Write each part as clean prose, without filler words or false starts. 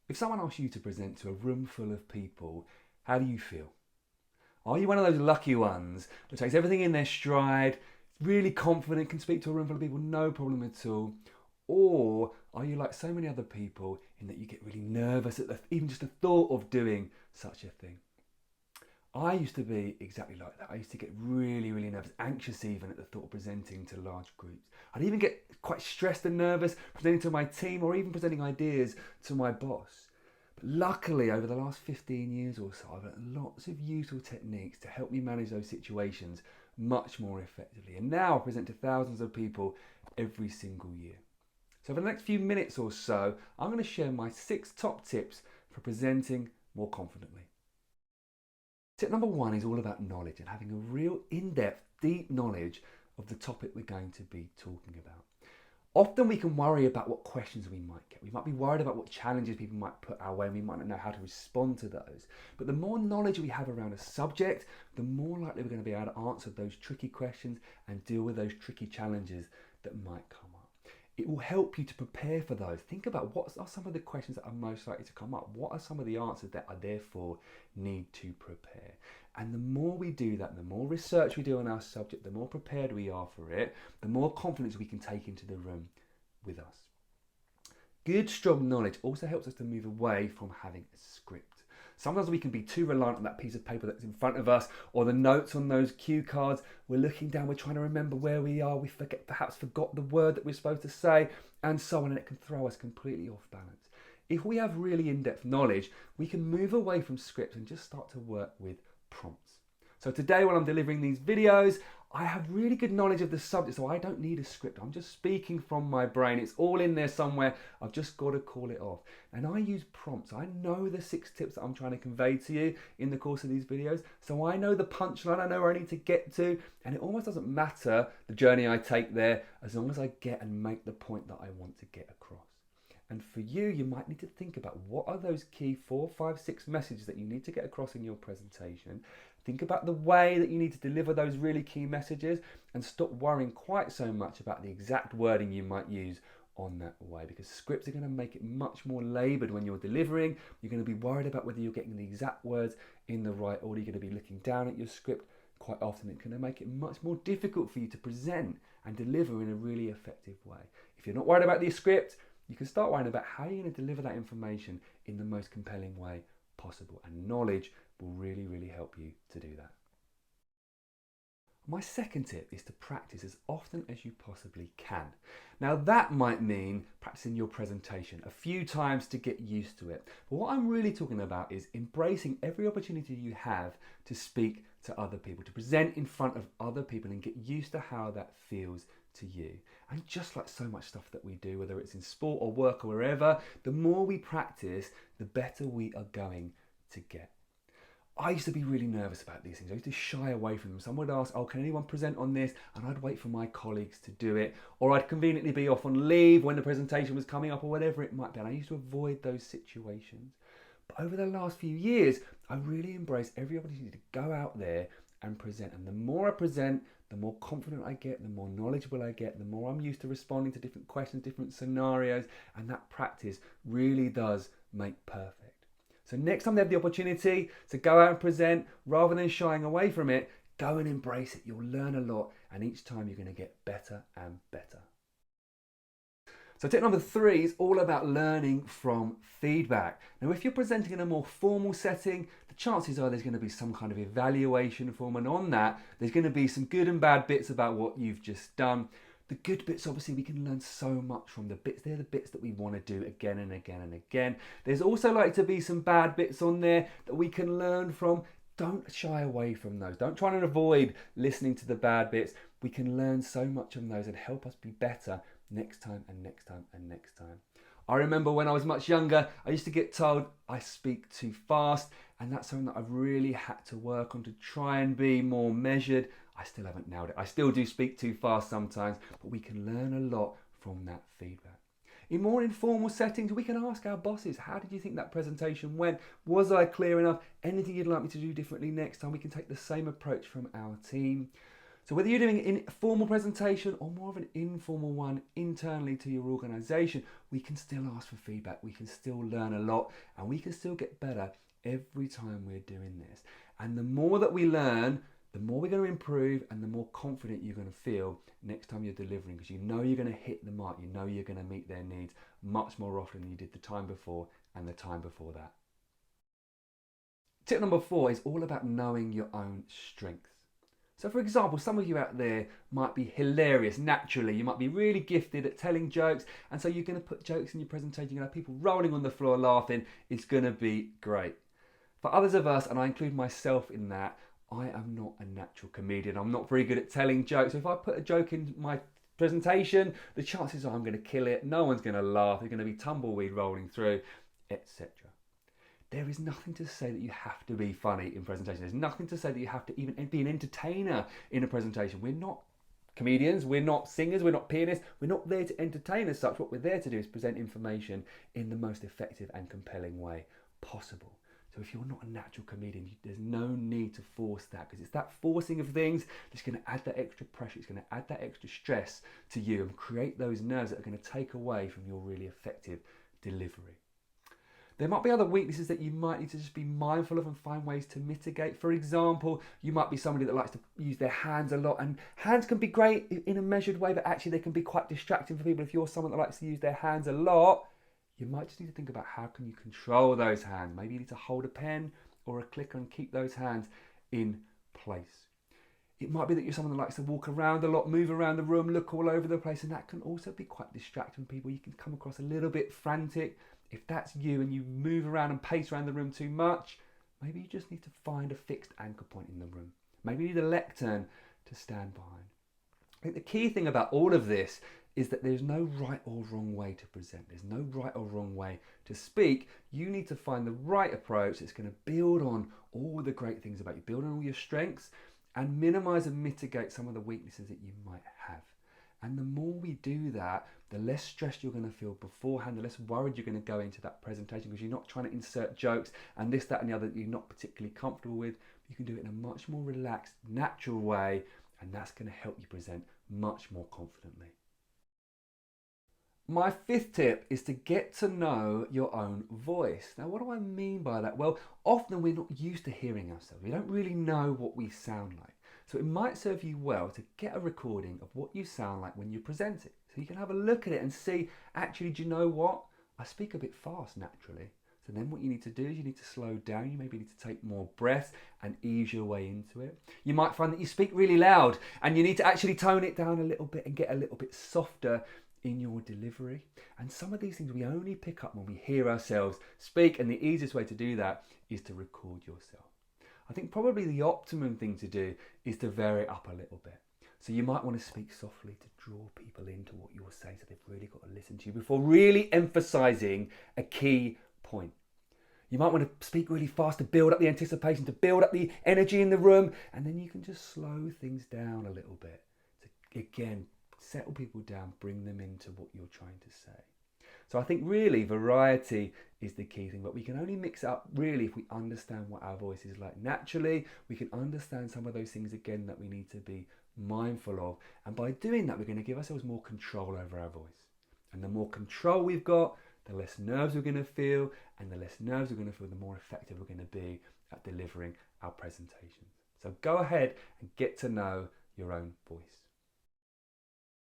If someone asks you to present to a room full of people, how do you feel? Are you one of those lucky ones that takes everything in their stride, really confident, can speak to a room full of people, no problem at all? Or are you like so many other people in that you get really nervous at even just the thought of doing such a thing? I used to be exactly like that. I used to get really, really nervous, anxious even at the thought of presenting to large groups. I'd even get quite stressed and nervous presenting to my team or even presenting ideas to my boss. But luckily, over the last 15 years or so, I've learned lots of useful techniques to help me manage those situations much more effectively. And now I present to thousands of people every single year. So for the next few minutes or so, I'm going to share my 6 top tips for presenting more confidently. Tip number 1 is all about knowledge and having a real in-depth, deep knowledge of the topic we're going to be talking about. Often we can worry about what questions we might get. We might be worried about what challenges people might put our way and we might not know how to respond to those. But the more knowledge we have around a subject, the more likely we're going to be able to answer those tricky questions and deal with those tricky challenges that might come up. It will help you to prepare for those. Think about what are some of the questions that are most likely to come up. What are some of the answers that I therefore need to prepare? And the more we do that, the more research we do on our subject, the more prepared we are for it, the more confidence we can take into the room with us. Good, strong knowledge also helps us to move away from having a script. Sometimes we can be too reliant on that piece of paper that's in front of us or the notes on those cue cards. We're looking down, we're trying to remember where we are. We perhaps forgot the word that we're supposed to say and so on, and it can throw us completely off balance. If we have really in-depth knowledge, we can move away from scripts and just start to work with prompts. So today when I'm delivering these videos, I have really good knowledge of the subject, so I don't need a script. I'm just speaking from my brain. It's all in there somewhere. I've just got to call it off. And I use prompts. I know the 6 tips that I'm trying to convey to you in the course of these videos. So I know the punchline. I know where I need to get to. And it almost doesn't matter the journey I take there as long as I get and make the point that I want to get across. And for you, you might need to think about what are those key 4, 5, 6 messages that you need to get across in your presentation. Think about the way that you need to deliver those really key messages and stop worrying quite so much about the exact wording you might use on that way, because scripts are going to make it much more laboured when you're delivering. You're going to be worried about whether you're getting the exact words in the right order. You're going to be looking down at your script quite often. It's going to make it much more difficult for you to present and deliver in a really effective way. If you're not worried about the script, you can start worrying about how you're going to deliver that information in the most compelling way possible, and knowledge will really, really help you to do that. My second tip is to practice as often as you possibly can. Now that might mean practicing your presentation a few times to get used to it. But what I'm really talking about is embracing every opportunity you have to speak to other people, to present in front of other people and get used to how that feels to you. And just like so much stuff that we do, whether it's in sport or work or wherever, the more we practice, the better we are going to get. I used to be really nervous about these things. I used to shy away from them. Someone would ask, oh, can anyone present on this? And I'd wait for my colleagues to do it. Or I'd conveniently be off on leave when the presentation was coming up or whatever it might be. And I used to avoid those situations. But over the last few years, I really embrace every opportunity to go out there and present. And the more I present, the more confident I get, the more knowledgeable I get, the more I'm used to responding to different questions, different scenarios. And that practice really does make perfect. So next time they have the opportunity to go out and present, rather than shying away from it, go and embrace it. You'll learn a lot, and each time you're going to get better and better. So tip number 3 is all about learning from feedback. Now, if you're presenting in a more formal setting, the chances are there's going to be some kind of evaluation form, and on that, there's going to be some good and bad bits about what you've just done. The good bits, obviously, we can learn so much from the bits. They're the bits that we want to do again and again and again. There's also likely to be some bad bits on there that we can learn from. Don't shy away from those. Don't try and avoid listening to the bad bits. We can learn so much from those and help us be better next time and next time and next time. I remember when I was much younger, I used to get told I speak too fast, and that's something that I've really had to work on to try and be more measured. I still haven't nailed it. I still do speak too fast sometimes, but we can learn a lot from that feedback. In more informal settings, we can ask our bosses, how did you think that presentation went? Was I clear enough? Anything you'd like me to do differently next time? We can take the same approach from our team. So whether you're doing a formal presentation or more of an informal one internally to your organisation, we can still ask for feedback, we can still learn a lot, and we can still get better every time we're doing this. And the more that we learn, the more we're going to improve and the more confident you're going to feel next time you're delivering, because you know you're going to hit the mark, you know you're going to meet their needs much more often than you did the time before and the time before that. Tip number 4 is all about knowing your own strengths. So for example, some of you out there might be hilarious naturally. You might be really gifted at telling jokes, and so you're going to put jokes in your presentation. You're going to have people rolling on the floor laughing. It's going to be great. For others of us, and I include myself in that, I am not a natural comedian. I'm not very good at telling jokes. So if I put a joke in my presentation, the chances are I'm going to kill it. No one's going to laugh. There's going to be tumbleweed rolling through, etc. There is nothing to say that you have to be funny in presentation. There's nothing to say that you have to even be an entertainer in a presentation. We're not comedians, we're not singers, we're not pianists. We're not there to entertain as such. What we're there to do is present information in the most effective and compelling way possible. So if you're not a natural comedian, there's no need to force that, because it's that forcing of things that's going to add that extra pressure, it's going to add that extra stress to you and create those nerves that are going to take away from your really effective delivery. There might be other weaknesses that you might need to just be mindful of and find ways to mitigate. For example, you might be somebody that likes to use their hands a lot, and hands can be great in a measured way, but actually they can be quite distracting for people. If you're someone that likes to use their hands a lot, you might just need to think about how can you control those hands. Maybe you need to hold a pen or a clicker and keep those hands in place. It might be that you're someone that likes to walk around a lot, move around the room, look all over the place, and that can also be quite distracting for people. You can come across a little bit frantic. If that's you and you move around and pace around the room too much, maybe you just need to find a fixed anchor point in the room. Maybe you need a lectern to stand behind. I think the key thing about all of this is that there's no right or wrong way to present. There's no right or wrong way to speak. You need to find the right approach that's going to build on all the great things about you, build on all your strengths, and minimize and mitigate some of the weaknesses that you might have. And the more we do that, the less stressed you're going to feel beforehand, the less worried you're going to go into that presentation, because you're not trying to insert jokes and this, that, and the other that you're not particularly comfortable with. You can do it in a much more relaxed, natural way, and that's going to help you present much more confidently. My 5th tip is to get to know your own voice. Now, what do I mean by that? Well, often we're not used to hearing ourselves. We don't really know what we sound like. So it might serve you well to get a recording of what you sound like when you present it. So you can have a look at it and see, actually, do you know what? I speak a bit fast naturally. So then what you need to do is you need to slow down. You maybe need to take more breaths and ease your way into it. You might find that you speak really loud and you need to actually tone it down a little bit and get a little bit softer in your delivery. And some of these things we only pick up when we hear ourselves speak, and the easiest way to do that is to record yourself. I think probably the optimum thing to do is to vary it up a little bit. So you might want to speak softly to draw people into what you're saying, so they've really got to listen to you before really emphasizing a key point. You might want to speak really fast to build up the anticipation, to build up the energy in the room, and then you can just slow things down a little bit to, again, settle people down, bring them into what you're trying to say. So I think really variety is the key thing, but we can only mix it up really if we understand what our voice is like naturally. We can understand some of those things again that we need to be mindful of, and by doing that we're going to give ourselves more control over our voice. And the more control we've got, the less nerves we're going to feel, and the less nerves we're going to feel, the more effective we're going to be at delivering our presentations. So go ahead and get to know your own voice.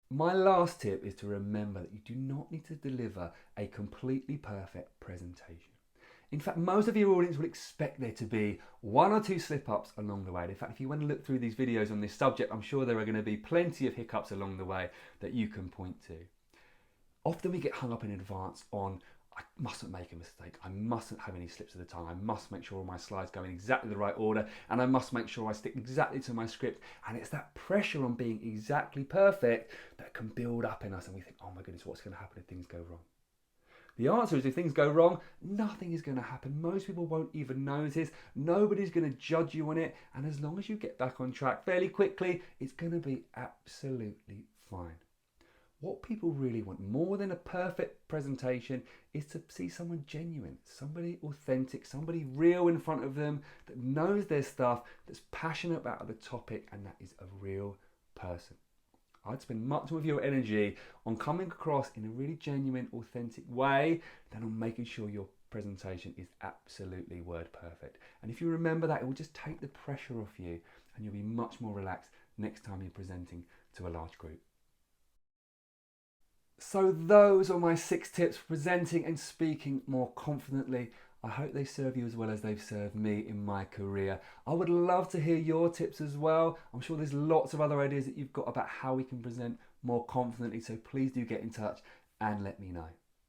My last tip is to remember that you do not need to deliver a completely perfect presentation. In fact, most of your audience will expect there to be 1 or 2 slip-ups along the way. In fact, if you want to look through these videos on this subject, I'm sure there are going to be plenty of hiccups along the way that you can point to. Often we get hung up in advance on, I mustn't make a mistake, I mustn't have any slips of the tongue, I must make sure all my slides go in exactly the right order, and I must make sure I stick exactly to my script. And it's that pressure on being exactly perfect that can build up in us, and we think, oh my goodness, what's going to happen if things go wrong? The answer is, if things go wrong, nothing is going to happen. Most people won't even notice. Nobody's going to judge you on it. And as long as you get back on track fairly quickly, it's going to be absolutely fine. What people really want more than a perfect presentation is to see someone genuine, somebody authentic, somebody real in front of them that knows their stuff, that's passionate about the topic, and that is a real person. I'd spend much more of your energy on coming across in a really genuine, authentic way than on making sure your presentation is absolutely word perfect. And if you remember that, it will just take the pressure off you and you'll be much more relaxed next time you're presenting to a large group. So those are my 6 tips for presenting and speaking more confidently. I hope they serve you as well as they've served me in my career. I would love to hear your tips as well. I'm sure there's lots of other ideas that you've got about how we can present more confidently, so please do get in touch and let me know.